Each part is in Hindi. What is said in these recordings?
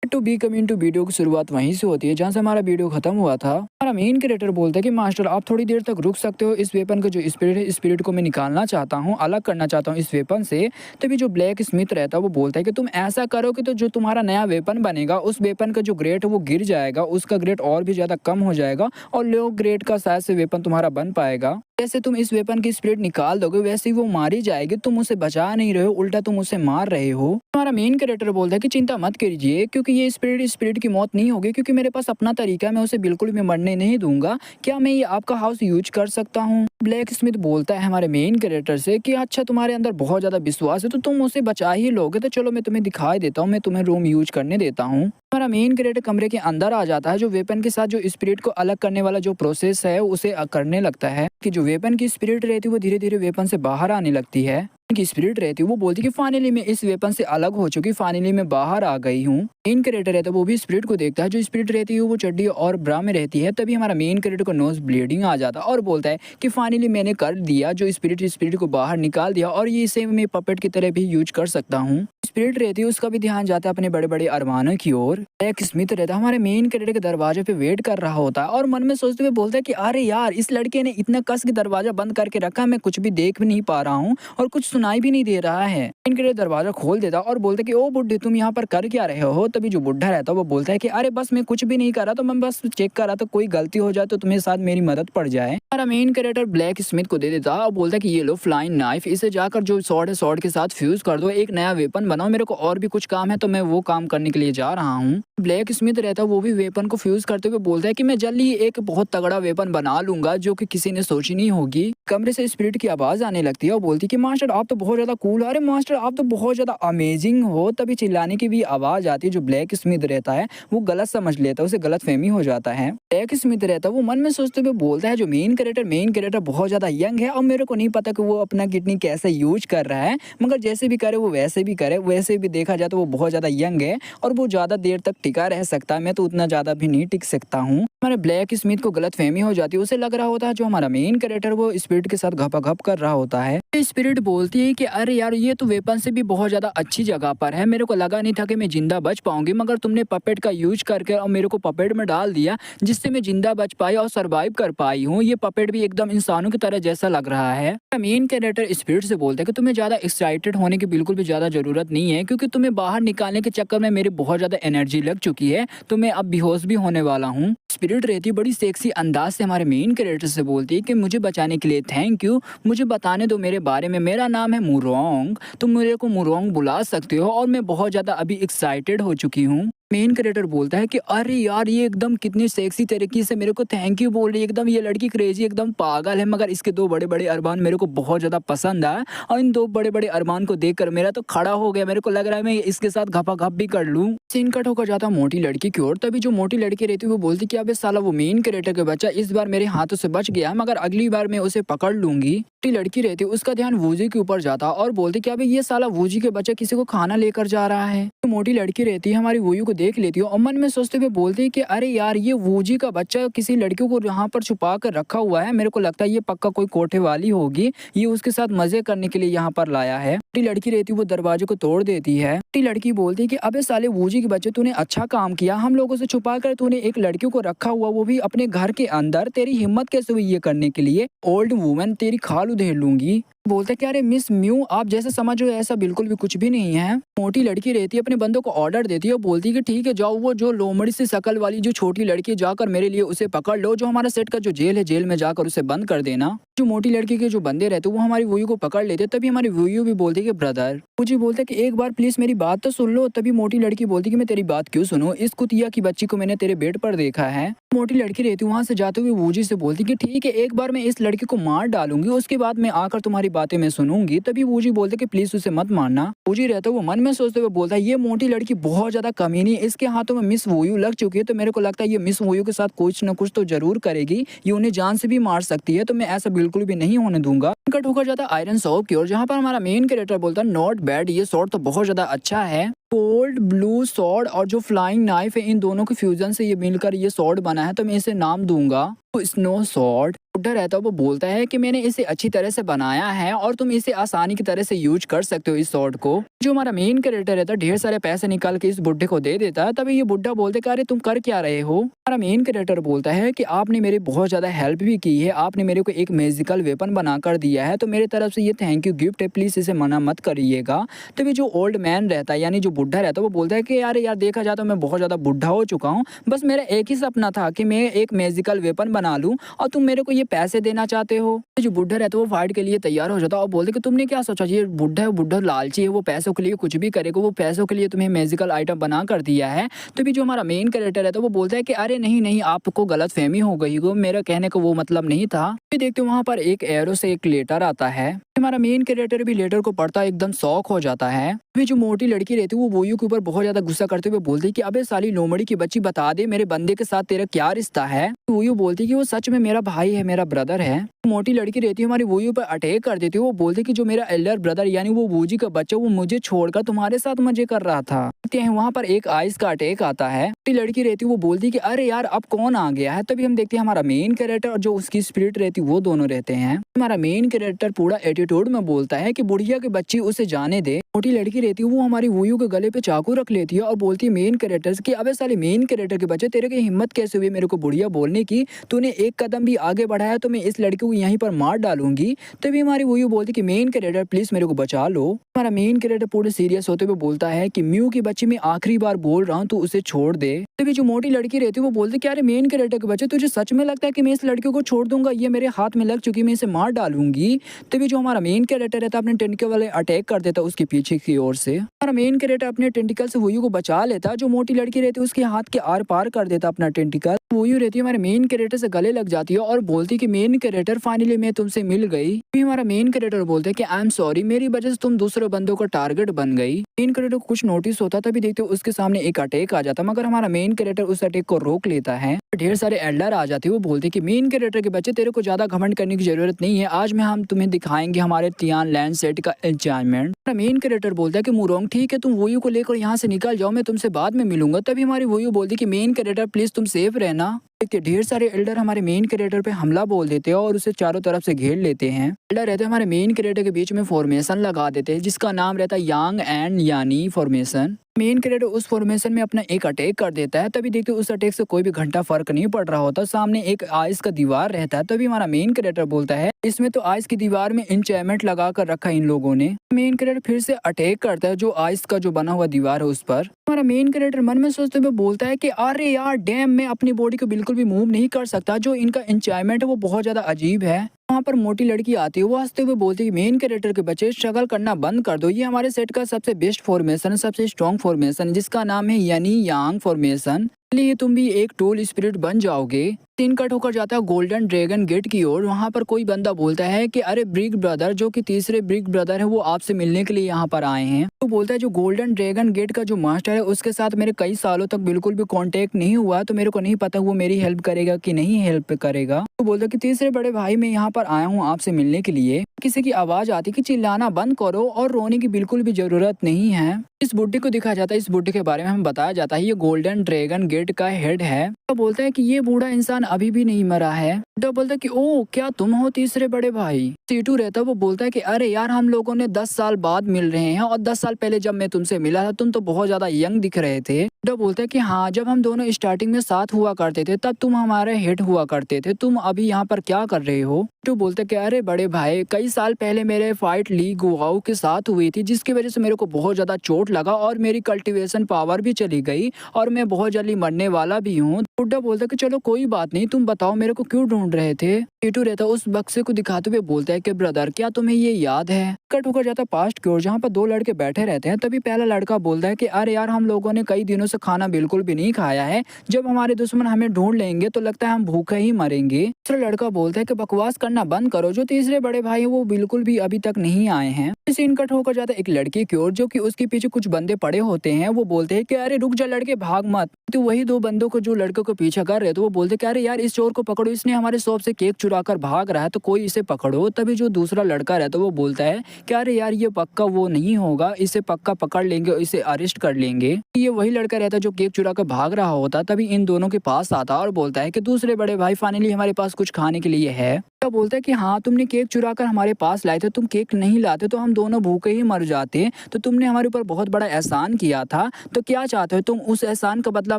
To be coming to video की शुरुआत वहीं से होती है जहां से हमारा वीडियो खत्म हुआ था। हमारा मेन क्रिएटर बोलता है कि मास्टर आप थोड़ी देर तक रुक सकते हो, इस वेपन का जो स्पिरिट है, स्पिरिट को मैं निकालना चाहता हूँ, अलग करना चाहता हूँ इस वेपन से। तभी जो ब्लैक स्मिथ रहता है वो बोलता है कि तुम ऐसा करोगे तो जो तुम्हारा नया वेपन बनेगा उस वेपन का जो ग्रेड है वो गिर जाएगा, उसका ग्रेड और भी ज्यादा कम हो जाएगा और लो ग्रेड का शायद से वेपन तुम्हारा बन पाएगा। जैसे तुम इस वेपन की स्पिरिट निकाल दोगे वैसे ही वो मारी जाएगी, तुम उसे बचा नहीं रहे हो, उल्टा तुम उसे मार रहे हो। हमारा मेन कैरेक्टर बोलता है कि चिंता मत कीजिए क्योंकि ये स्पिरिट की मौत नहीं होगी, क्योंकि मेरे पास अपना तरीका है, मैं उसे बिल्कुल भी मरने नहीं दूंगा। क्या मैं ये आपका हाउस यूज कर सकता हूँ? ब्लैक स्मिथ बोलता है हमारे मेन कैरेक्टर से कि अच्छा तुम्हारे अंदर बहुत ज्यादा विश्वास है तो तुम उसे बचा ही लोगे, तो चलो मैं तुम्हें दिखाई देता हूँ, मैं तुम्हें रूम यूज करने देता हूँ। हमारा मेन कैरेक्टर कमरे के अंदर आ जाता है, जो वेपन के साथ जो स्पिरिट को अलग करने वाला जो प्रोसेस है उसे करने लगता है कि जो वेपन की स्पिरिट रहती है वो धीरे धीरे वेपन से बाहर आने लगती है। की स्पिरिट रहती है वो बोलती है कि फाइनली मैं इस वेपन से अलग हो चुकी, फाइनली मैं बाहर आ गई हूँ। मेन कैरेक्टर रहता है वो भी स्पिरिट को देखता है, जो स्पिरिट रहती है वो चड्डी और ब्रा में रहती है। तभी हमारा मेन कैरेक्टर को नोज ब्लीडिंग आ जाता है और बोलता है कि फाइनली मैंने कर दिया, जो स्पिरिट को बाहर निकाल दिया और ये इसे मैं पपेट की तरह भी यूज कर सकता हूँ। स्पिरिट रहती है उसका भी ध्यान जाता है अपने बड़े बड़े अरमानों की ओर। एक स्मिथ रहता है हमारे मेन कैरेक्टर के दरवाजे पे वेट कर रहा होता है और मन में सोचते हुए बोलता है कि अरे यार इस लड़के ने इतना कस के दरवाजा बंद करके रखा है, मैं कुछ भी देख भी नहीं पा रहा हूँ और कुछ सुनाई भी नहीं दे रहा है। मेन कैरेक्टर दरवाजा खोल देता और बोलता है कि ओ बुड्ढे तुम यहाँ पर कर क्या रहे हो? तभी जो बुढ़ा रहता है वो बोलता है कि अरे बस मैं कुछ भी नहीं कर रहा, तो मैं बस चेक कर रहा था कोई गलती हो जाए तो तुम्हें साथ मेरी मदद पड़ जाए। हमारा मेन कैरेक्टर ब्लैक स्मिथ को दे देता और बोलता है कि ये लो फ्लाइंग नाइफ, इसे जाकर जो स्वॉर्ड है स्वॉर्ड के साथ फ्यूज कर दो, एक नया वेपन बनाओ, मेरे को और भी कुछ काम है तो मैं वो काम करने के लिए जा रहा हूँ। ब्लैक स्मिथ रहता है वो भी वेपन को फ्यूज करते हुए बोलता है कि मैं जल्दी ही एक बहुत तगड़ा वेपन बना लूंगा जो कि किसी ने सोची नहीं होगी। कमरे से स्पिरिट की आवाज आने लगती है और बोलती है कि मास्टर आप तो बहुत ज्यादा कूल, अरे मास्टर आप तो बहुत ज्यादा अमेजिंग हो। तभी चिल्लाने की भी आवाज आती है, जो ब्लैक स्मिथ रहता है वो गलत समझ लेता है, उसे गलत फहमी हो जाता है। ब्लैक स्मिथ रहता है वो मन में सोचते हुए बोलता है जो मेन कैरेक्टर बहुत ज्यादा यंग है और मेरे को नहीं पता कि वो अपना किडनी कैसे यूज कर रहा है, मगर जैसे भी करे वो वैसे भी करे, वैसे भी देखा जाए तो वो बहुत ज्यादा यंग है और वो ज्यादा देर तक टिका रह सकता है, मैं तो उतना ज्यादा भी नहीं टिक सकता हूँ। हमारे ब्लैक स्मिथ को गलत फहमी हो जाती है, उसे लग रहा होता है जो हमारा मेन कैरेक्टर वो स्पिरिट के साथ घपाघप कर रहा होता है। स्पिरिट बोलती है कि अरे यार ये तो वेपन से भी बहुत ज्यादा अच्छी जगह पर है, मेरे को लगा नहीं था कि मैं जिंदा बच पाऊंगी, मगर तुमने पपेट का यूज करके और मेरे को पपेट में डाल दिया जिससे मैं जिंदा बच पाई और सरवाइव कर पाई हूँ। ये पपेट भी एकदम इंसानों की तरह जैसा लग रहा है। मेन कैरेक्टर स्पिरिट से बोलता है कि तुम्हें ज्यादा एक्साइटेड होने की बिल्कुल भी ज्यादा जरूरत नहीं है, क्योंकि तुम्हें बाहर निकालने के चक्कर में मेरी बहुत ज्यादा एनर्जी लग चुकी है, तो मैं अब बेहोश भी होने वाला हूँ। स्पिरिट रहती बड़ी सेक्सी अंदाज से हमारे मेन कैरेक्टर से बोलती है कि मुझे बचाने के लिए थैंक यू, मुझे बताने दो मेरे बारे में, मेरा नाम है मुरोंग, तुम मेरे को मुरोंग बुला सकते हो और मैं बहुत ज्यादा अभी एक्साइटेड हो चुकी हूँ। मेन कैरेक्टर बोलता है कि अरे यार ये एकदम कितनी सेक्सी तरीके से मेरे को थैंक यू बोल रही है, एकदम ये लड़की क्रेजी एकदम पागल है, मगर इसके दो बड़े बड़े अरमान मेरे को बहुत ज्यादा पसंद आया और इन दो बड़े बड़े अरमान को देखकर मेरा तो खड़ा हो गया, मेरे को लग रहा है मैं इसके साथ घपाघप भी कर लूं। सीन कट होकर जाता मोटी लड़की की ओर। तभी जो मोटी लड़की रहती है वो बोलती कि अबे साला वो मेन कैरेक्टर का बच्चा इस बार मेरे हाथों से बच गया, मगर अगली बार मैं उसे पकड़ लूंगी। मोटी लड़की रहती है उसका ध्यान वूजी के ऊपर जाता और बोलती कि अबे ये साला वूजी के बच्चा किसी को खाना लेकर जा रहा है। तो मोटी लड़की रहती है हमारी वूयू को देख लेती है और मन में सोचते हुए बोलती है कि अरे यार ये वूजी का बच्चा किसी लड़की को यहाँ पर छुपा कर रखा हुआ है, मेरे को लगता है ये पक्का कोई कोठे वाली होगी, ये उसके साथ मजे करने के लिए यहाँ पर लाया है। मोटी लड़की रहती है वो दरवाजे को तोड़ देती है। मोटी लड़की बोलती है कि अबे साले वूजी के बच्चे तूने अच्छा काम किया, हम लोगों से छुपा कर तूने एक लड़की को रखा हुआ, वो भी अपने घर के अंदर, तेरी हिम्मत कैसे हुई ये करने के लिए? ओल्ड वुमन तेरी खाल उधेड़ लूंगी। बोलते क्या अरे मिस म्यू आप जैसे समझ रहे हो ऐसा बिल्कुल भी कुछ भी नहीं है। मोटी लड़की रहती है अपने बंदों को ऑर्डर देती है और बोलती है कि ठीक है जाओ वो जो लोमड़ी सी शकल वाली जो छोटी लड़की जाकर मेरे लिए उसे पकड़ लो, जो हमारा सेट का जो जेल है जेल में जाकर उसे बंद कर देना। जो मोटी लड़की के जो बंदे रहते वो हमारी वूयू को पकड़ लेते, तभी हमारी वूयू भी बोलती है ब्रदर मुझे बोलते कि एक बार प्लीज मेरी बात तो सुन लो। तभी मोटी लड़की बोलती कि मैं तेरी बात क्यों सुनूं, इस कुतिया की बच्ची को मैंने तेरे बेड पर देखा है। मोटी लड़की रहती वहां से जाते हुए वूजी से बोलती कि ठीक है एक बार मैं इस लड़की को मार डालूंगी, उसके बाद मैं आकर तुम्हारी बातें मैं सुनूंगी। तभी वूजी बोलते कि प्लीज उसे मत मारना। वूजी रहता वो मन में सोचते हुए बोलता है ये मोटी लड़की बहुत ज्यादा कमीनी है, इसके हाथों में मिस वूयू लग चुकी है, तो मेरे को लगता है ये मिस वूयू के साथ कुछ न कुछ तो जरूर करेगी, ये उन्हें जान से भी मार सकती है, तो मैं ऐसा बिल्कुल भी नहीं होने दूंगा। कट होकर जाता आयरन शॉप की ओर, जहाँ पर हमारा मेन कैरेक्टर बोलता है नॉट बैड, ये शॉट तो बहुत ज्यादा अच्छा है। गोल्ड ब्लू सॉर्ड और जो फ्लाइंग नाइफ है, इन दोनों के फ्यूजन से ये मिलकर ये सॉर्ड बना है, तो मैं इसे नाम दूंगा स्नो सॉर्ड। बुड्ढा रहता है वो बोलता है कि मैंने इसे अच्छी तरह से बनाया है और तुम इसे आसानी की तरह से यूज कर सकते हो इस सॉर्ड को। जो हमारा मेन कैरेक्टर रहता है ढेर सारे पैसे निकाल के इस बुड्ढे को दे देता है। तभी ये बुड्ढा बोलते कि अरे तुम कर क्या रहे हो। हमारा मेन कैरेक्टर बोलता है कि आपने मेरी बहुत ज्यादा हेल्प भी की है, आपने मेरे को एक मैजिकल वेपन बनाकर दिया है, तो मेरी तरफ से ये थैंक यू गिफ्ट है, प्लीज इसे मना मत करिएगा। तभी जो ओल्ड मैन रहता है यानी जो बुड्ढा रहता है वो बोलता है कि यार देखा जाए तो मैं बहुत ज्यादा बुढ़ा हो चुका हूँ, बस मेरा एक ही सपना था कि मैं एक मैजिकल वेपन बना लूं और तुम मेरे को ये पैसे देना चाहते हो। जो बुड्ढा रहता है वो फाइट के लिए तैयार हो जाता है और बोलते कि तुमने क्या सोचा, ये बुड्ढा है, बुड्ढा लालची है, वो पैसों के लिए कुछ भी करेगा, वो पैसों के लिए तुम्हें मैजिकल आइटम बना कर दिया है। तो भी जो हमारा मेन कैरेक्टर है तो वो बोलता है कि अरे नहीं नहीं, आपको गलत फहमी हो गई, वो मेरा कहने का वो मतलब नहीं था। फिर देखते वहां पर एक एरो से एक लेटर आता है। हमारा मेन कैरेक्टर भी लेटर को पढ़ता एकदम शौक हो जाता है। फिर जो मोटी लड़की रहती है वो वोयू के ऊपर बहुत ज्यादा गुस्सा करते हुए बोलती है कि अबे साली लोमड़ी की बच्ची, बता दे मेरे बंदे के साथ तेरा क्या रिश्ता है। वोयू बोलती है कि वो सच में मेरा भाई है, मेरा ब्रदर है। मोटी लड़की रहती है हमारी वोयू पर अटैक कर देती है। वो बोलती है कि जो मेरा एल्डर ब्रदर यानी वो वूजी का बच्चा, वो मुझे छोड़कर तुम्हारे साथ मजे कर रहा था। देखते हैं वहाँ पर एक आइस का अटैक आता है। लड़की रहती है वो बोलती है कि अरे यार अब कौन आ गया है। तभी हम देखते हैं हमारा मेन कैरेक्टर और जो उसकी स्पिरिट रहती है वो दोनों रहते हैं। हमारा मेन कैरेक्टर पूरा एटीट्यूड में बोलता है कि बुढ़िया की बच्ची उसे जाने दे। मोटी लड़की रहती है वो हमारी वोयू के गले पे चाकू रख लेती है और बोलती है मेन कैरेक्टर से कि अबे साले मेन कैरेक्टर के बच्चे, तेरे की हिम्मत कैसे हुई मेरे को बुढ़िया बोलने की, तूने एक कदम भी आगे बढ़ाया तो मैं इस लड़की को यहीं पर मार डालूंगी। तभी हमारी वोयू बोलती कि मेन कैरेक्टर प्लीज मेरे को बचा लो। हमारा मेन कैरेक्टर पूरे सीरियस होते हुए बोलता है कि म्यू की बच्ची मैं आखिरी बार बोल रहा हूँ, तू उसे छोड़ दे। तभी जो मोटी लड़की रहती है वो बोलती कि अरे मेन कैरेक्टर के बच्चे, तुझे सच में लगता है कि मैं इस लड़की को छोड़ दूंगा, ये मेरे हाथ में लग चुकी, मैं इसे मार डालूंगी। तभी जो हमारा मेन कैरेक्टर रहता है अपने टेंटिकल वाले अटैक कर देता है उसके पीछे की ओर से। हमारा मेन कैरेक्टर अपने टेंटिकल से वोयू को बचा लेता। जो मोटी लड़की रहती है उसके हाथ के आर पार कर देता अपना टेंटिकल। वोयू रहती है हमारे मेन कैरेक्टर से गले लग जाती है और बोलती कि मेन कैरेक्टर फाइनली मैं तुमसे मिल गई। फिर हमारा मेन कैरेक्टर बोलते हैं कि आई एम सॉरी, मेरी वजह से तुम दूसरे बंदों का टारगेट बन गई। मेन कैरेक्टर को कुछ नोटिस होता तभी देखते हो उसके सामने एक अटैक आ जाता, मगर हमारा मेन कैरेक्टर उस अटैक को रोक लेता है। ढेर सारे एल्डर आ जाते हैं। वो बोलते कि मेन कैरेक्टर के बच्चे, तेरे को ज्यादा घमंड करने की जरूरत नहीं है, आज में हम तुम्हें दिखाएंगे हमारे तियान लैंड सेट का एंजॉयमेंट। मेन कैरेक्टर बोलता है कि मुरोंग ठीक है, तुम वोयू को लेकर यहाँ से निकल जाओ, मैं तुमसे बाद में मिलूंगा। तभी हमारी वोयू बोलती कि मेन कैरेक्टर प्लीज तुम सेफ रहना। देखते ढेर सारे एल्डर हमारे मेन कैरेक्टर पे हमला बोल देते हैं और उसे चारों तरफ से घेर लेते हैं। एल्डर रहते हैं हमारे मेन कैरेक्टर के बीच में फॉर्मेशन लगा देते हैं जिसका नाम रहता है यांग एंड यानी फॉर्मेशन। मेन कैरेक्टर उस फॉर्मेशन में अपना एक अटैक कर देता है। तभी देखते उस अटैक से कोई भी घंटा फर्क नहीं पड़ रहा होता, सामने एक आइस का दीवार रहता है। तभी हमारा मेन कैरेक्टर बोलता है इसमें तो आइस की दीवार में एन्चेंटमेंट लगा कर रखा है इन लोगों ने। मेन कैरेक्टर फिर से अटैक करता है जो आइस का जो बना हुआ दीवार है उस पर। हमारा मेन कैरेक्टर मन में सोचते हुए बोलता है कि अरे यार डैम, मैं अपनी बॉडी को बिल्कुल भी मूव नहीं कर सकता, जो इनका एन्चेंटमेंट है वो बहुत ज्यादा अजीब है। वहाँ पर मोटी लड़की आती है, वो हंसते हुए बोलती है मेन कैरेक्टर के बच्चे स्ट्रगल करना बंद कर दो, ये हमारे सेट का सबसे बेस्ट फॉर्मेशन है, सबसे स्ट्रॉन्ग फॉर्मेशन जिसका नाम है यानी यांग फॉर्मेशन। ये तुम भी एक टूल स्पिरिट बन जाओगे। सीन कट होकर जाता है गोल्डन ड्रैगन गेट की ओर। वहाँ पर कोई बंदा बोलता है कि अरे ब्रिग ब्रदर, जो कि तीसरे ब्रिग ब्रदर है, वो आपसे मिलने के लिए यहाँ पर आए हैं। तो बोलता है जो गोल्डन ड्रैगन गेट का जो मास्टर है उसके साथ मेरे कई सालों तक बिल्कुल भी कांटेक्ट नहीं हुआ, तो मेरे को नहीं पता वो मेरी हेल्प करेगा कि नहीं हेल्प करेगा। तो बोलता है कि तीसरे बड़े भाई मैं यहाँ पर आया हूँ आपसे मिलने के लिए। किसी की आवाज आती कि चिल्लाना बंद करो और रोने की बिल्कुल भी जरूरत नहीं है। इस बुड्ढे को दिखाया जाता है, इस बुड्ढे के बारे में हमें बताया जाता है ये गोल्डन ड्रैगन गेट का हेड है। तो बोलता है कि ये बूढ़ा इंसान अभी भी नहीं मरा है। बुड्ढा बोलता है कि ओ क्या तुम हो तीसरे बड़े भाई। सीटू रहता है वो बोलता है कि अरे यार हम लोगों ने 10 साल बाद मिल रहे हैं और 10 साल पहले जब मैं तुमसे मिला था तुम तो बहुत ज्यादा यंग दिख रहे थे। बुड्ढा बोलता है कि हाँ, जब हम दोनों स्टार्टिंग में साथ हुआ करते थे तब तुम हमारे हेड हुआ करते थे, तुम अभी यहाँ पर क्या कर रहे हो। तो बोलते कि अरे बड़े भाई, कई साल पहले मेरे फाइट ली गुआओ के साथ हुई थी जिसकी वजह से मेरे को बहुत ज्यादा चोट लगा और मेरी कल्टीवेशन पावर भी चली गई और मैं बहुत जल्दी मरने वाला भी हूँ। बुड्ढा बोलता कि चलो कोई बात नहीं, तुम बताओ मेरे को क्यों ढूंढ रहे थे। टीटू रहता उस बक्से को दिखाते हुए बोलता है कि ब्रदर क्या तुम्हें ये याद है। कट होकर जाता पास्ट की ओर जहाँ पर दो लड़के बैठे रहते हैं। तभी पहला लड़का बोलता है कि अरे यार हम लोगों ने कई दिनों से खाना बिल्कुल भी नहीं खाया है, जब हमारे दुश्मन हमें ढूंढ लेंगे तो लगता है हम भूखे ही मरेंगे। दूसरा लड़का बोलता है कि बकवास करना बंद करो, जो तीसरे बड़े भाई वो बिल्कुल भी अभी तक नहीं आए हैं। सीन कट होकर जाता है एक लड़की की ओर, जो कि उसके पीछे कुछ बंदे पड़े होते हैं। वो बोलते हैं कि अरे रुक जा लड़के, भाग मत। तो वही दो बंदों को जो लड़कों को पीछा कर रहे थे, वो बोलते कि अरे यार इस चोर को पकड़ो, इसने हमारे शॉप से केक चुरा कर भाग रहा है, तो कोई इसे पकड़ो। तभी जो दूसरा लड़का रहता है वो बोलता है कि अरे यार ये पक्का वो नहीं होगा, इसे पक्का पकड़ लेंगे और इसे अरेस्ट कर लेंगे। ये वही लड़का रहता है जो केक चुरा कर भाग रहा होता। तभी इन दोनों के पास आता और बोलता है कि दूसरे बड़े भाई फाइनली हमारे पास कुछ खाने के लिए है। तो बोलता है कि हाँ तुमने केक चुरा कर हमारे पास लाए थे, तुम केक नहीं लाते तो हम दोनों भूखे ही मर जाते। तो तुमने हमारे ऊपर बहुत बड़ा एहसान किया था, तो क्या चाहते हो तुम उस एहसान का बदला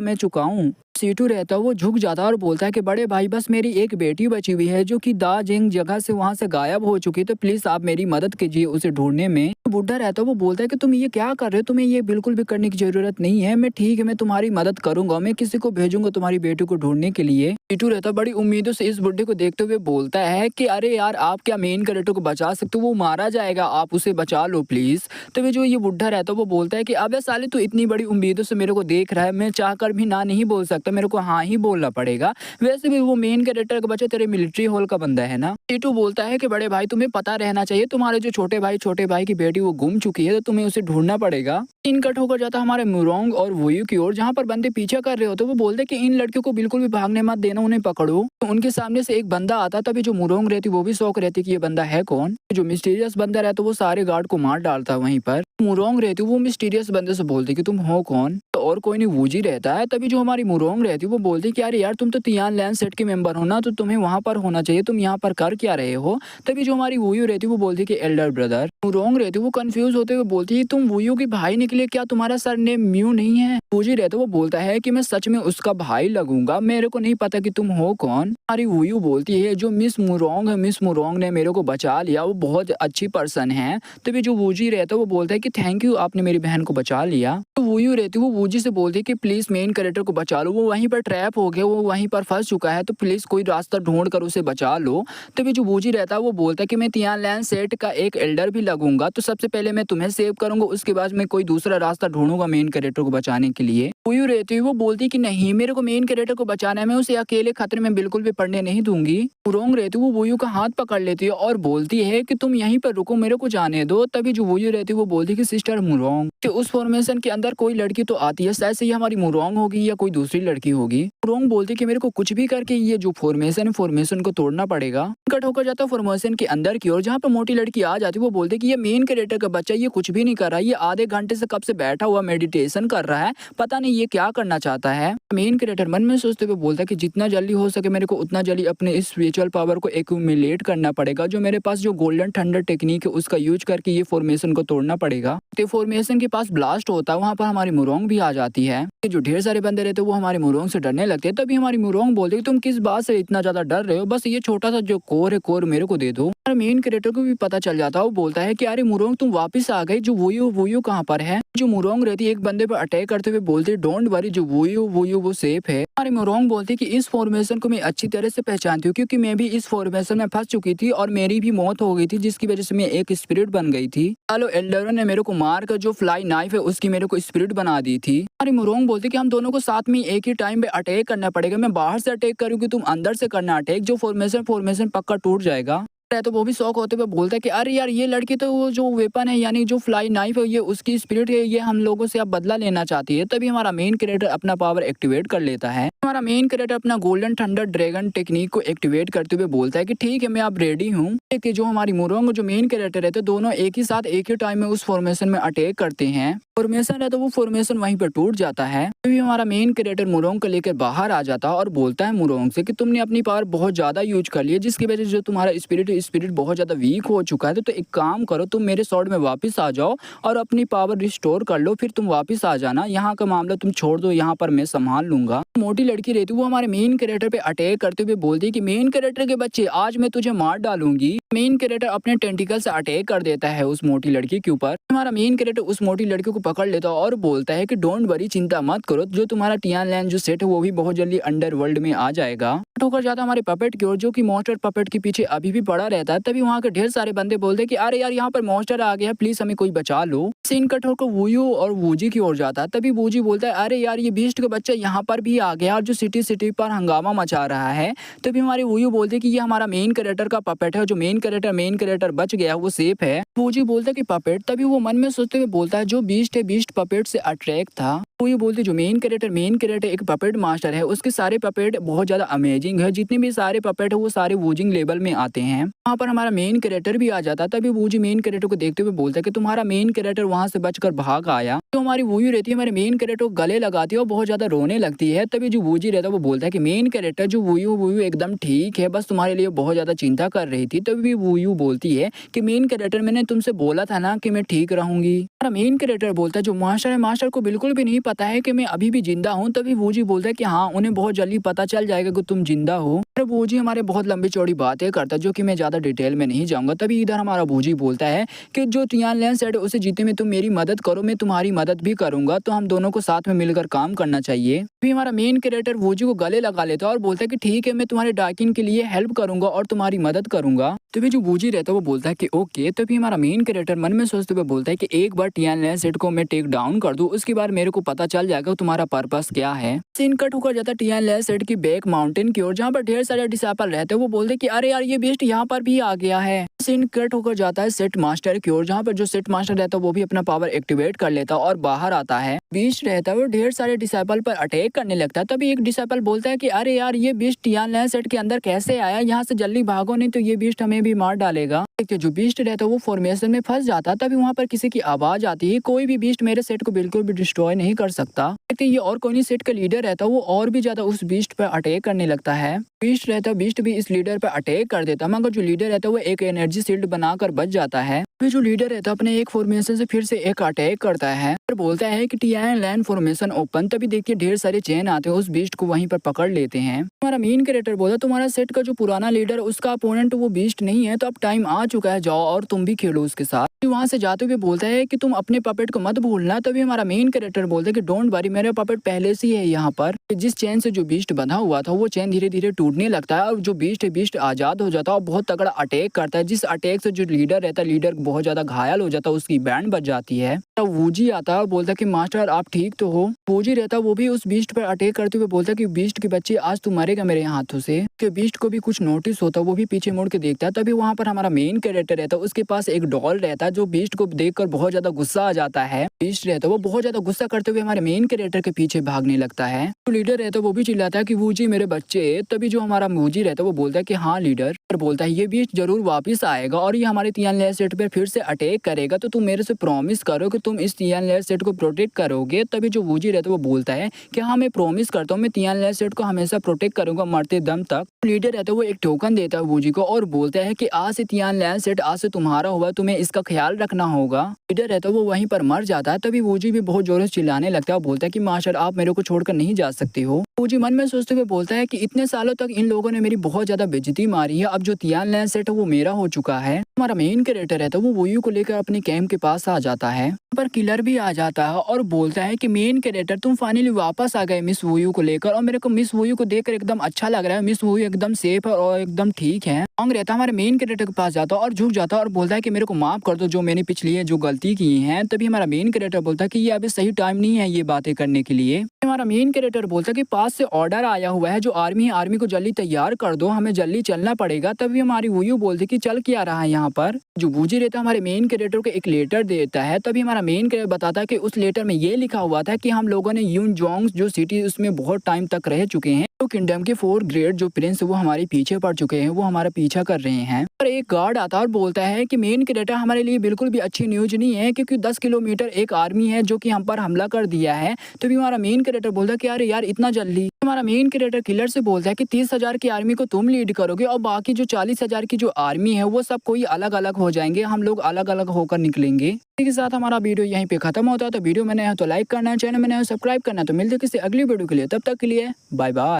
मैं चुकाऊं। सीटू रहता है वो झुक जाता है और बोलता है कि बड़े भाई बस मेरी एक बेटी बची हुई है जो कि दार्जिलिंग जगह से वहां से गायब हो चुकी है, तो प्लीज आप मेरी मदद कीजिए उसे ढूंढने में। तो बुढ़ा रहता है वो बोलता है कि तुम ये क्या कर रहे हो, तुम्हें ये बिल्कुल भी करने की जरूरत नहीं है। मैं ठीक है, मैं तुम्हारी मदद करूंगा, मैं किसी को भेजूंगा तुम्हारी बेटी को ढूंढने के लिए। सीटू रहता है बड़ी उम्मीदों से इस बुढ़े को देखते हुए बोलता है कि अरे यार आप क्या मेन कैरेक्टर को बचा सकते हो, वो मारा जाएगा, आप उसे बचा लो प्लीज। तभी जो ये बुढ़ा रहता है वो बोलता है कि अबे साले तू इतनी बड़ी उम्मीदों से मेरे को देख रहा है, मैं चाहकर भी ना नहीं बोल सकता, मेरे को हाँ ही बोलना पड़ेगा। वैसे भी वो मेन कैरेक्टर का बच्चा तेरे मिलिट्री हॉल का बंदा है ना। टीटू बोलता है कि बड़े भाई तुम्हें पता रहना चाहिए, तुम्हारे जो छोटे भाई की बेटी वो गुम चुकी है, तो तुम्हें उसे ढूंढना पड़ेगा। सीन कट होकर जाता हमारे मुरोंग और वोयू की ओर, जहाँ पर बंदे पीछा कर रहे होते। वो बोलते कि इन लड़कियों को बिल्कुल भी भागने मत देना, उन्हें पकड़ो। तो उनके सामने से एक बंदा आता। तभी जो मुरोंग रहती वो भी शौक रहती कि ये बंदा है कौन। जो मिस्टीरियस बंदा रहता वो सारे गार्ड को मार डालता वहीं पर। मुरोंग रहती वो मिस्टीरियस बंदे से बोलती कि तुम हो कौन। तो और कोई नहीं वूजी रहता है। तभी जो हमारी मुरोंग रहती वो बोलती कि अरे यार तुम तो तियान लैंड सेट के मेंबर हो ना, तो तुम्हें वहां पर होना चाहिए, तुम यहाँ पर कर क्या रहे हो। तभी जो हमारी वूयू रहती वो बोलती कि एल्डर ब्रदर। मुरोंग रहती वो कंफ्यूज होते हुए बोलती है तुम वूयू के भाई निकले क्या, तुम्हारा सर नेम म्यू नहीं है। वूजी रहता वो बोलता है कि मैं सच में उसका भाई लगूंगा, मेरे को नहीं पता कि तुम हो कौन। हमारी वूयू बोलती है जो मिस मुरोंग है, मिस मुरोंग ने मेरे को बचा लिया, वो बहुत अच्छी पर्सन है। तभी जो वूजी रहता वो बोलता है कि थैंक यू आपने मेरी बहन को बचा लिया। तो वूयू रहती वो वूजी से बोलती है कि प्लीज मेन कैरेक्टर को बचा लो, वो वहीं पर ट्रैप हो गया, वो वहीं पर फंस चुका है, तो प्लीज कोई रास्ता ढूंढ कर उसे बचा लो। तभी जो वूजी रहता है वो बोलता है कि मैं तियान लैंड सेट का एक एल्डर भी लगूंगा, तो सबसे पहले मैं तुम्हें सेव करूंगा, उसके बाद मैं कोई दूसरा रास्ता ढूंढूंगा मेन कैरेक्टर को बचाने के लिए। वूयू रहती है वो बोलती कि नहीं मेरे को मेन कैरेक्टर को बचाना है, मैं उसे अकेले खतरे में बिल्कुल भी पड़ने नहीं दूंगी। मुरोंग रहती वो वूयू का हाथ पकड़ लेती है और बोलती है कि तुम यहीं पर रुको, मेरे को जाने दो। तभी जो वूयू रहती है वो बोलती कि सिस्टर मुरोंग कि उस फॉर्मेशन के अंदर कोई लड़की तो आती है, शायद से ये हमारी मुरोंग होगी या कोई दूसरी लड़की होगी। मुरोंग बोलती कि मेरे को कुछ भी करके ये जो फॉर्मेशन है फॉर्मेशन को तोड़ना पड़ेगा। कट होकर जाता फॉर्मेशन के अंदर की ओर, जहाँ पर मोटी लड़की आ जाती है। वो बोलते कि ये मेन कैरेक्टर का बच्चा, ये कुछ भी नहीं कर रहा, ये आधे घंटे से कब से बैठा हुआ मेडिटेशन कर रहा है, पता नहीं ये क्या करना चाहता है। मेन कैरेक्टर मन में सोचते हुए बोलता है कि जितना जल्दी हो सके मेरे को उतना जल्दी अपने इस स्पिरिचुअल पावर को एक्यूमुलेट करना पड़ेगा, जो मेरे पास जो गोल्डन थंडर टेक्निक है उसका यूज करके ये फॉर्मेशन को तोड़ना पड़ेगा। तो फॉर्मेशन के पास ब्लास्ट होता है, वहाँ पर हमारी मुरोंग भी आ जाती है। जो ढेर सारे बंदे रहते हैं वो हमारी मुरोंग से डरने लगते हैं। तभी हमारी मुरोंग बोलती है तुम किस बात से इतना ज्यादा डर रहे हो, बस ये छोटा सा जो कोर है कोर मेरे को दे दो। मेन कैरेक्टर को भी पता चल जाता है, वो बोलता है कि अरे मुरोंग तुम वापस आ गई, जो वोयू कहाँ पर है। जो मुरोंग रहती है एक बंदे पर अटैक करते हुए बोलती है डोंट वरी, जो वोयू वो सेफ है। हमारी मुरोंग बोलती है कि इस फॉर्मेशन को मैं अच्छी तरह से पहचानती हूँ, क्योंकि मैं भी इस फॉर्मेशन में फंस चुकी थी और मेरी भी मौत हो गई थी, जिसकी वजह से मैं एक स्पिरिट बन गई थी। चलो एल्डरों ने मेरे को मार कर जो फ्लाई नाइफ है उसकी मेरे को स्पिरिट बना दी थी। हमारी मुरोंग बोलती है कि हम दोनों को साथ में एक ही टाइम पे अटैक करना पड़ेगा, मैं बाहर से अटैक करूँगी, तुम अंदर से करना अटैक, जो फॉर्मेशन पक्का टूट जाएगा। तो वो भी शौक होते हुए बोलता है कि अरे यार ये लड़की तो वो जो वेपन है यानी जो फ्लाई नाइफ है ये उसकी स्पिरिट है, ये हम लोगों से अब बदला लेना चाहती है। तभी हमारा मेन कैरेक्टर अपना पावर एक्टिवेट कर लेता है। हमारा मेन कैरेक्टर अपना गोल्डन थंडर ड्रैगन टेक्निक को एक्टिवेट करते हुए बोलता है कि ठीक है मैं अब रेडी हूँ। कि जो हमारी मुरोंग जो मेन कैरेक्टर है तो दोनों एक ही साथ एक ही टाइम में उस फॉर्मेशन में अटैक करते हैं। फॉर्मेशन है तो वो फॉर्मेशन वहीं पर टूट जाता है। तभी हमारा मेन कैरेक्टर मुरोंग को लेकर बाहर आ जाता है और बोलता है मुरोंग से कि तुमने अपनी पावर बहुत ज्यादा यूज कर ली है, जिसकी वजह से जो तुम्हारा स्पिरिट बहुत ज्यादा वीक हो चुका है। तो एक काम करो, तुम मेरे स्वॉर्ड में वापस आ जाओ और अपनी पावर रिस्टोर कर लो, फिर तुम वापस आ जाना, यहाँ का मामला तुम छोड़ दो, यहाँ पर मैं संभाल लूंगा। मोटी लड़की रहती वो हमारे मेन कैरेक्टर पे अटैक करते हुए बोलती है कि मेन कैरेक्टर के बच्चे आज मैं तुझे मार डालूंगी। मेन कैरेक्टर अपने टेंटिकल से अटैक कर देता है उस मोटी लड़की के ऊपर। हमारा मेन कैरेक्टर उस मोटी लड़की को पकड़ लेता है और बोलता है कि डोंट वरी, चिंता मत करो, जो तुम्हारा टियान लैंड जो सेट है वो भी बहुत जल्दी अंडर वर्ल्ड में आ जाएगा। होकर जाता हमारे पपेट की ओर, जो कि मॉन्स्टर पपेट के पीछे अभी भी पड़ा रहता है। तभी वहाँ के ढेर सारे बंदे बोलते कि अरे यार यहाँ पर मॉन्स्टर आ गया, प्लीज हमें कोई बचा लो। सीन कट होकर वूयू और वूजी की ओर जाता है। तभी वूजी बोलता है अरे यार ये बीस्ट का बच्चा यहाँ पर भी आ गया और जो सिटी पर हंगामा मचा रहा है। तभी हमारी वूयू बोलते कि ये हमारा मेन कैरेक्टर का पपेट है, जो मेन कैरेक्टर बच गया वो सेफ है। वूजी बोलता कि पपेट, तभी वो मन में सोचते हुए बोलता है जो बीस्ट है, बीस्ट पपेट से अट्रैक्ट था। वो ये बोलते जो मेन कैरेक्टर एक पपेट मास्टर है, उसके सारे पपेट बहुत ज्यादा अमेजिंग है, जितने भी सारे पपेट है वो सारे वूजिंग लेवल में आते हैं। वहाँ पर हमारा मेन कैरेक्टर भी आ जाता है। तभी वूजी मेन कैरेक्टर को देखते हुए बोलता है कि तुम्हारा मेन कैरेक्टर वहाँ से बचकर भाग आया। तो हमारी वूयू रहती है हमारे मेन कैरेक्टर को गले लगाती है और बहुत ज्यादा रोने लगती है। तभी जो वूजी रहता है वो बोलता है कि मेन कैरेक्टर जो वूयू एकदम ठीक है, बस तुम्हारे लिए बहुत ज्यादा चिंता कर रही थी। तभी वूयू बोलती है कि मेन कैरेक्टर मैंने तुमसे बोला था ना कि मैं ठीक रहूंगी। हमारा मेन कैरेक्टर बोलता है जो मास्टर है, मास्टर को बिल्कुल भी नहीं पता है कि मैं अभी भी जिंदा हूँ। तभी वूजी बोलता है कि हाँ, उन्हें बहुत जल्दी पता चल जाएगा कि तुम जिंदा हो। वूजी हमारे बहुत लंबी चौड़ी बातें करता है, जो कि मैं ज्यादा डिटेल में नहीं जाऊंगा। तभी इधर हमारा वूजी बोलता है कि जो टियानलेन सेट उसे जीतने में तुम मेरी मदद करो, मैं तुम्हारी मदद भी करूंगा, तो हम दोनों को साथ में मिलकर काम करना चाहिए। फिर हमारा मेन कैरेक्टर वूजी को गले लगा लेता है और बोलता है कि ठीक है, मैं तुम्हारे डाकिन के लिए हेल्प करूंगा और तुम्हारी मदद करूंगा। तभी जो वूजी रहता है वो बोलता है कि ओके। तभी हमारा मेन कैरेक्टर मन में सोचते हुए बोलता है कि एक बार टियानलेन सेट को मैं टेक डाउन कर दूं, उसके बाद मेरे को पता चल जाएगा तुम्हारा पर्पस क्या है। सीन कट होकर जाता है टियानलेन सेट की बैक माउंटेन की ओर, जहाँ पर ढेर सारे डिसाइपल रहते हैं। वो बोलते कि अरे यार, ये बेस्ट यहाँ पर भी आ गया है। सीन कट होकर जाता है सेट मास्टर की ओर, जहाँ पर जो सेट मास्टर रहता है वो भी अपना पावर एक्टिवेट कर लेता है और बाहर आता है। बीस्ट रहता है वो ढेर सारे डिसाइपल पर अटैक करने लगता है। तभी एक डिसाइपल बोलता है कि अरे यार, ये बीस्ट टियानलेन सेट के अंदर कैसे आया, यहाँ से जल्दी भागो, नहीं तो ये बीस्ट हमें भी मार डालेगा। जो बीस्ट रहता है वो फॉर्मेशन में फंस जाता है। तभी वहाँ पर किसी की आवाज आती है, कोई भी बीस्ट मेरे सेट को बिल्कुल भी डिस्ट्रॉय नहीं कर सकता। ये और कोई नहीं सेट का लीडर रहता है, वो और भी ज्यादा उस बीस्ट पर अटैक करने लगता है। बीस्ट भी इस लीडर पर अटैक कर देता है, मगर जो लीडर रहता है वो एक एनर्जी शील्ड बनाकर बच जाता है। फिर जो लीडर रहता है अपने एक फॉर्मेशन से फिर से एक अटैक करता है और बोलता है कि टियानलेन फॉर्मेशन ओपन। तभी देखिए ढेर सारे चेन आते हैं, उस बीस्ट को वहीं पर पकड़ लेते हैं। हमारा मेन कैरेक्टर बोलता है तुम्हारा सेट का जो पुराना लीडर उसका अपोनेंट वो बीस्ट नहीं है, तो अब टाइम आ चुका है, जाओ और तुम भी खेलो उसके साथ। वहाँ से जाते हुए बोलता है कि तुम अपने पपेट को मत भूलना। तभी हमारा मेन कैरेक्टर बोलता है कि डोंट वरी, मेरा पपेट पहले से ही है यहाँ पर। जिस चेन से जो बीस्ट बंधा हुआ था वो चेन धीरे धीरे टूटने लगता है और जो बीस्ट आजाद हो जाता है और बहुत तगड़ा अटैक करता है, जिस अटैक से जो लीडर रहता है, लीडर बहुत ज्यादा घायल हो जाता है, उसकी बैंड बच जाती है। तब वूजी आता है और बोलता है कि मास्टर आप ठीक तो हो। वूजी रहता है वो भी उस बीस्ट पर अटैक करते हुए बोलता है कि बीस्ट के बच्चे आज तू मरेगा मेरे हाथों से। बीस्ट को भी कुछ नोटिस होता है, वो भी पीछे मुड़ के देखता है। तभी वहाँ पर हमारा मेन कैरेक्टर रहता है, उसके पास एक डॉल रहता है, जो बीस्ट को देखकर बहुत ज्यादा गुस्सा आ जाता है। बीस्ट रहता है वो बहुत ज्यादा गुस्सा करते हुए हमारे मेन कैरेक्टर के पीछे भागने लगता है। तो लीडर रहता है वो भी चिल्लाता है कि वूजी मेरे बच्चे। तभी जो हमारा वूजी रहता है वो बोलता है कि हाँ लीडर, बोलता है ये बीस्ट जरूर वापस आएगा और ये हमारे टियानलेन सेट पर फिर से अटैक करेगा, तो तुम मेरे से प्रॉमिस करो कि तुम इस टियानलेन सेट को प्रोटेक्ट करोगे। तभी जो वूजी रहता है वो बोलता है कि हाँ, मैं प्रॉमिस करता हूँ, मैं टियानलेन सेट को हमेशा प्रोटेक्ट करूंगा मरते दम तक। लीडर रहता है वो एक टोकन देता है वूजी को और बोलता है कि आज से टियानलेन सेट आज से तुम्हारा हुआ, तुम्हें इसका ख्याल रखना होगा। लीडर रहता है वो वहीं पर मर जाता है। तभी वूजी भी बहुत जोरों से चिल्लाने लगता है और बोलता है कि मास्टर आप मेरे को छोड़कर नहीं जा सकते हो। वूजी मन में सोचते हुए बोलता है कि इतने सालों तक इन लोगों ने मेरी बहुत ज्यादा बेइज्जती मारी है, अब जो टियानलेन सेट है वो मेरा हो चुका है। हमारा मेन कैरेक्टर रहता है वो वूयू को लेकर अपने कैंप के पास आ जाता है, पर किलर भी आ जाता है और बोलता है कि मेन कैरेक्टर तुम फाइनली वापस आ गए मिस वूयू को लेकर, और मेरे को मिस वूयू को देखकर एकदम अच्छा लग रहा है। मिस वूयू एकदम सेफ है और एकदम ठीक है। सॉन्ग रहता है हमारे मेन कैरेक्टर के पास जाता है और झुक जाता है और बोलता है कि मेरे को माफ कर दो, जो मैंने पिछली जो गलती की है। तभी हमारा मेन कैरेक्टर बोलता है कि ये अभी सही टाइम नहीं है ये बातें करने के लिए। हमारा मेन कैरेक्टर बोलता है कि पास से ऑर्डर आया हुआ है, जो आर्मी है आर्मी को जल्दी तैयार कर दो, हमें जल्दी चलना पड़ेगा। तभी हमारी वूयू बोलती कि चल क्या रहा है यहाँ पर। जो वूजी रहता है हमारे मेन कैरेक्टर को एक लेटर देता है। तभी हमारा मेन कैरेक्टर बताता है कि उस लेटर में ये लिखा हुआ था कि हम लोगों ने यूनजोंग जो सिटी उसमें बहुत टाइम तक रह चुके हैं, तो किंगडम के 4 ग्रेट जो प्रिंस वो हमारे पीछे पड़ चुके हैं, वो हमारा पीछा कर रहे हैं। और एक गार्ड आता है और बोलता है कि मेन कैरेक्टर हमारे लिए बिल्कुल भी अच्छी न्यूज नहीं है, क्योंकि 10 किलोमीटर एक आर्मी है जो कि हम पर हमला कर दिया है। तो भी हमारा मेन कैरेक्टर बोलता है कि अरे यार इतना जल्दी। हमारा मेन कैरेक्टर किलर से बोलता है कि 30,000 की आर्मी को तुम लीड करोगे और बाकी जो 40,000 की जो आर्मी है वो सब कोई अलग अलग हो जाएंगे, हम लोग अलग अलग होकर निकलेंगे। इसी के साथ हमारा वीडियो यहीं पे खत्म होता है। तो वीडियो में नया है तो लाइक करना है, चैनल में नया है सब्सक्राइब करना है। तो मिलते किसी अगली वीडियो के लिए, तब तक के लिए बाय बाय।